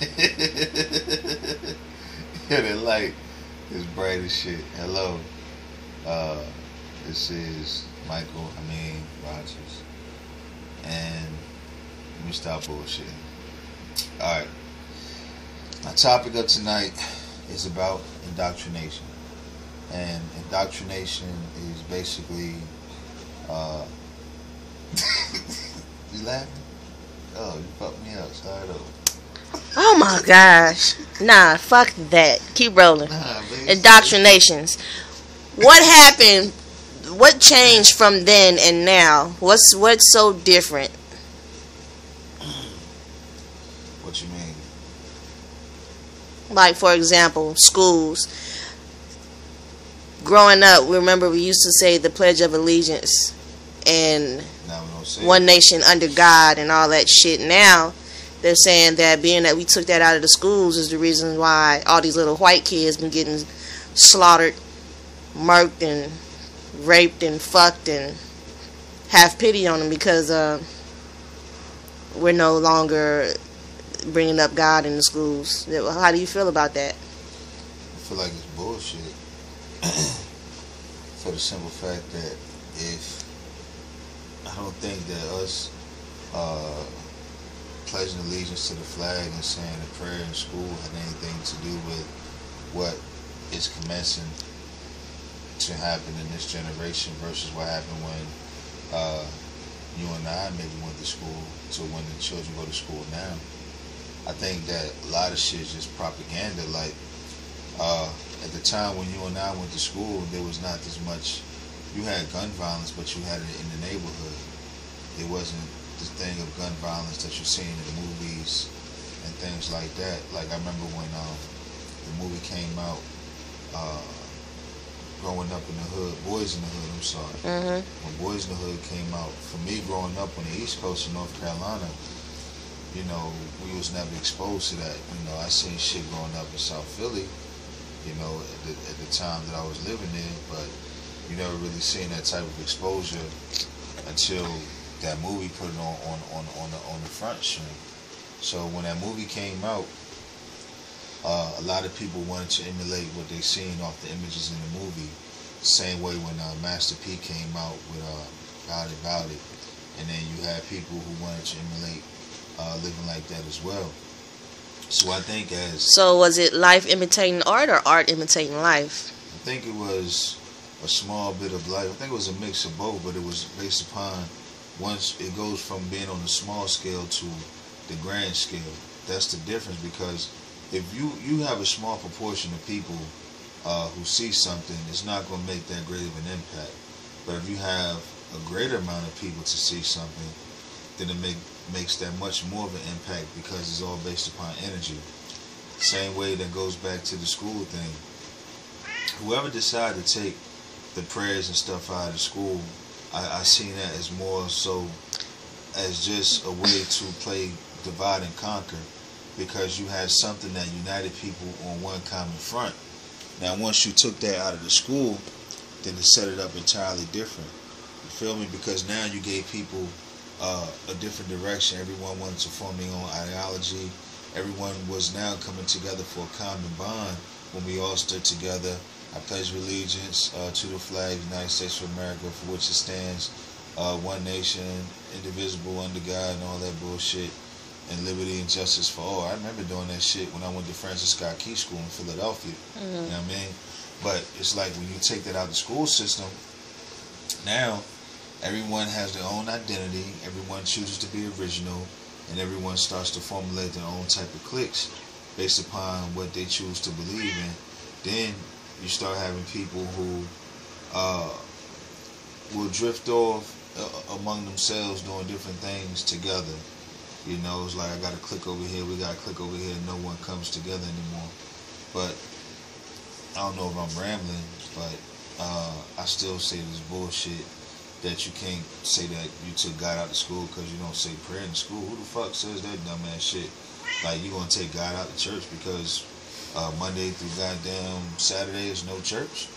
Yeah, that light is bright as shit. Hello. Uh, this is Rogers. And let me stop bullshitting. Alright. My topic of tonight is about indoctrination. And indoctrination is basically you laughing? Oh, you fucked me up. Start over. Oh my gosh. Nah, fuck that. Keep rolling. Nah, Indoctrinations. What happened? What changed from then and now? What's so different? What you mean? Like, for example, schools. Growing up, remember we used to say the Pledge of Allegiance and Now we don't say one it. nation under God and all that shit. Now they're saying that being that we took that out of the schools is the reason why all these little white kids been getting slaughtered, murked, and raped and fucked, and have pity on them because we're no longer bringing up God in the schools. How do you feel about that? I feel like it's bullshit. For the simple fact that I don't think that us pledging allegiance to the flag and saying a prayer in school had anything to do with what is commencing to happen in this generation versus what happened when you and I maybe went to school to when the children go to school now. I think that a lot of shit is just propaganda. Like at the time when you and I went to school, there was not as much. You had gun violence, but you had it in the neighborhood. It wasn't the thing of gun violence that you're seeing in the movies and things like that. Like I remember when the movie came out, growing up in the hood, Boys in the Hood. I'm sorry. Mm-hmm. When Boys in the Hood came out, for me growing up on the East Coast of North Carolina, you know, we was never exposed to that. You know, I seen shit growing up in South Philly, you know, at the time that I was living there, but you never really seen that type of exposure until that movie put it on the front stream. So when that movie came out, a lot of people wanted to emulate what they seen off the images in the movie. Same way when Master P came out with Bout It, and then you had people who wanted to emulate living like that as well. So I think So was it life imitating art or art imitating life? I think it was a small bit of life. I think it was a mix of both, but it was based upon once it goes from being on the small scale to the grand scale. That's the difference, because if you have a small proportion of people who see something, it's not going to make that great of an impact. But if you have a greater amount of people to see something, then it makes that much more of an impact, because it's all based upon energy. Same way that goes back to the school thing. Whoever decided to take the prayers and stuff out of school, I seen that as more so as just a way to play divide and conquer, because you had something that united people on one common front. Now once you took that out of the school, then it set it up entirely different. You feel me? Because now you gave people a different direction. Everyone wanted to form their own ideology. Everyone was now coming together for a common bond when we all stood together. I pledge allegiance to the flag, United States of America, for which it stands, one nation, indivisible, under God, and all that bullshit, and liberty and justice for all. I remember doing that shit when I went to Francis Scott Key School in Philadelphia. Mm-hmm. You know what I mean? But it's like when you take that out of the school system, now everyone has their own identity, everyone chooses to be original, and everyone starts to formulate their own type of cliques based upon what they choose to believe in. Then you start having people who will drift off among themselves doing different things together. You know, it's like I got to click over here, we got to click over here, and no one comes together anymore. But I don't know if I'm rambling, but I still say this bullshit that you can't say that you took God out of school because you don't say prayer in school. Who the fuck says that dumbass shit? Like, you gonna take God out of church because Monday through goddamn Saturday is no church?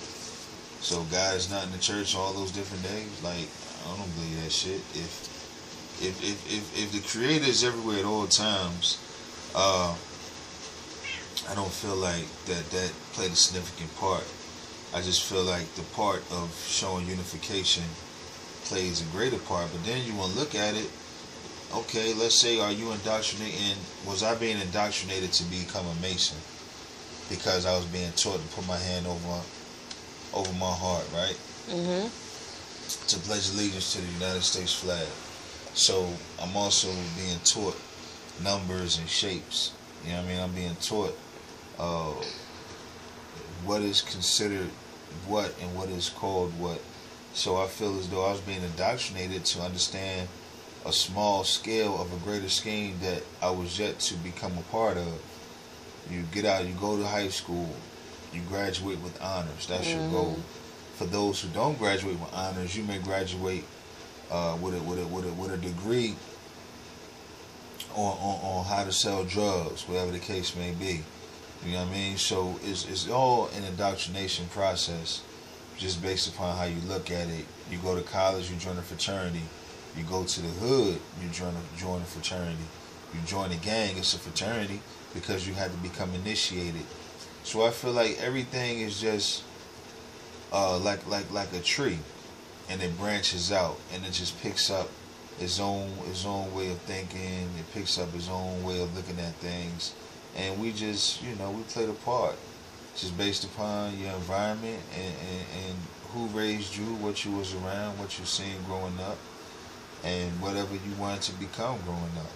So God is not in the church all those different days? Like, I don't believe that shit. If the Creator is everywhere at all times, I don't feel like that played a significant part. I just feel like the part of showing unification plays a greater part. But then you want to look at it. Okay, let's say, are you indoctrinating? Was I being indoctrinated to become a Mason because I was being taught to put my hand over my heart, right? Mm-hmm. To pledge allegiance to the United States flag. So I'm also being taught numbers and shapes. You know what I mean? I'm being taught what is considered what and what is called what. So I feel as though I was being indoctrinated to understand a small scale of a greater scheme that I was yet to become a part of. You get out, you go to high school, you graduate with honors. That's your goal. For those who don't graduate with honors, you may graduate with a degree on how to sell drugs, whatever the case may be. You know what I mean? So it's all an indoctrination process, just based upon how you look at it. You go to college, you join a fraternity. You go to the hood, you join a fraternity. You join a gang, it's a fraternity because you had to become initiated. So I feel like everything is just like a tree, and it branches out, and it just picks up its own way of thinking. It picks up its own way of looking at things, and we just we play the part, just based upon your environment and who raised you, what you was around, what you seen growing up, and whatever you wanted to become growing up.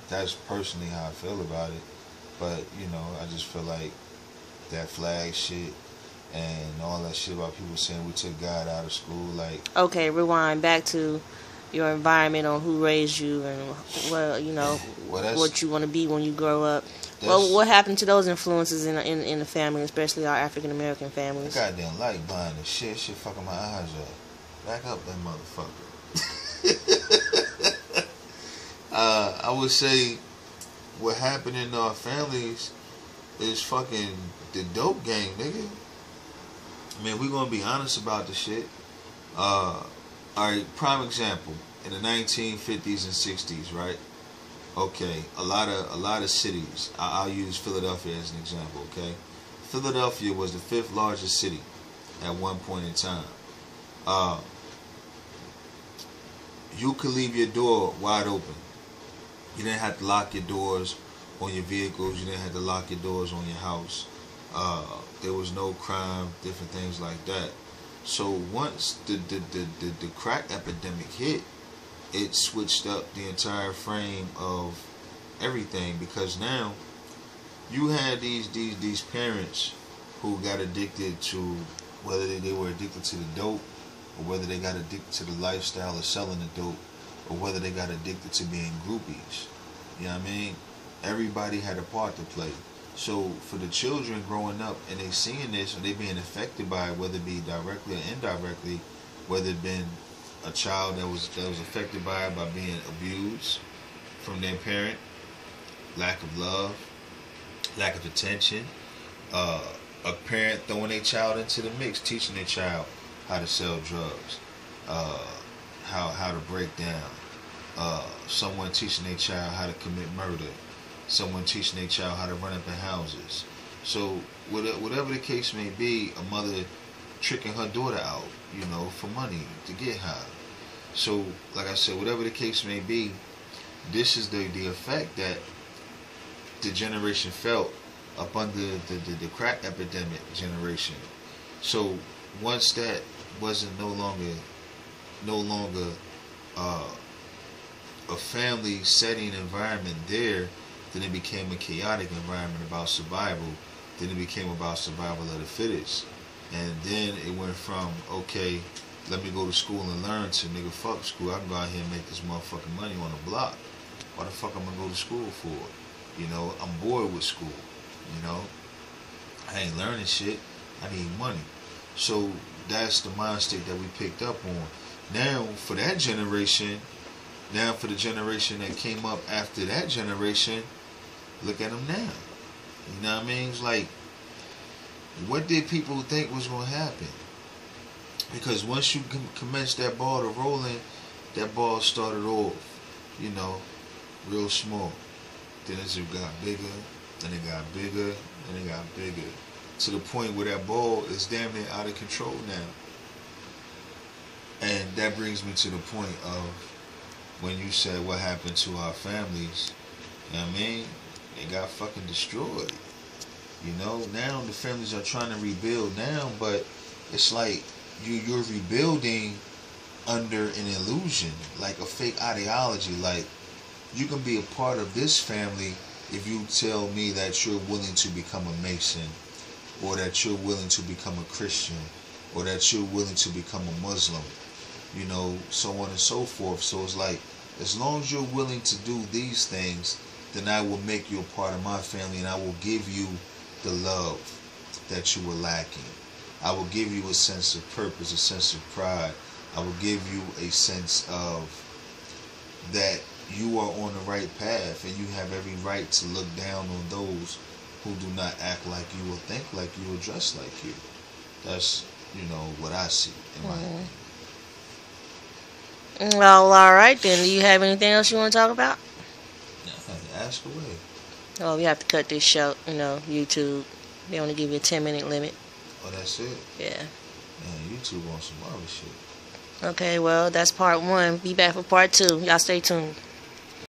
That's personally how I feel about it. But I just feel like that flag shit and all that shit about people saying we took God out of school, like. Okay, rewind back to your environment on who raised you and what you want to be when you grow up. Well, what happened to those influences in the family, especially our African American families? I goddamn like buying the shit fucking my eyes up. Back up that motherfucker. I would say what happened in our families is fucking the dope game, nigga. I mean, we're gonna be honest about the shit. Alright, prime example. In the 1950s and 60s, right? Okay, a lot of cities. I'll use Philadelphia as an example, okay? Philadelphia was the 5th largest city at one point in time. You could leave your door wide open. You didn't have to lock your doors on your vehicles. You didn't have to lock your doors on your house. There was no crime, different things like that. So once the crack epidemic hit, it switched up the entire frame of everything, because now you had these parents who got addicted to, whether they were addicted to the dope, or whether they got addicted to the lifestyle of selling the dope, or whether they got addicted to being groupies. You know what I mean? Everybody had a part to play. So for the children growing up and they seeing this, and they being affected by it, whether it be directly or indirectly, whether it been a child that was affected by it by being abused from their parent, lack of love, lack of attention, a parent throwing their child into the mix, teaching their child how to sell drugs, how to break down, someone teaching their child how to commit murder, someone teaching their child how to run up in houses. So whatever the case may be, a mother tricking her daughter out, for money to get high. So, like I said, whatever the case may be, this is the effect that the generation felt up under the crack epidemic generation. So once that wasn't no longer a family setting environment there, then it became a chaotic environment about survival. Then it became about survival of the fittest. And then it went from, okay, let me go to school and learn, to nigga, fuck school. I can go out here and make this motherfucking money on the block. Why the fuck am I gonna go to school for? I'm bored with school. I ain't learning shit. I need money. So that's the mind state that we picked up on. Now for that generation, for the generation that came up after that generation, look at them now. You know what I mean? It's like, what did people think was going to happen? Because once you commence that ball to rolling, that ball started off, real small. Then as it got bigger Then it got bigger, and it got bigger. To the point where that ball is damn near out of control now. And that brings me to the point of when you said what happened to our families. You know what I mean? They got fucking destroyed. You know, now the families are trying to rebuild now, but it's like you're rebuilding under an illusion, like a fake ideology. Like, you can be a part of this family if you tell me that you're willing to become a Mason, or that you're willing to become a Christian, or that you're willing to become a Muslim, you know, so on and so forth. So it's like, as long as you're willing to do these things, then I will make you a part of my family, and I will give you the love that you were lacking. I will give you a sense of purpose, a sense of pride. I will give you a sense of that you are on the right path, and you have every right to look down on those who do not act like you, or think like you, or dress like you. That's, you know, what I see in my opinion. Well, all right then. Do you have anything else you want to talk about? Ask away. Oh, we have to cut this short. You know, YouTube. They only give you a 10-minute limit. Oh, that's it? Yeah. Man, YouTube on some other shit. Okay, well, that's part 1. Be back for part 2. Y'all stay tuned.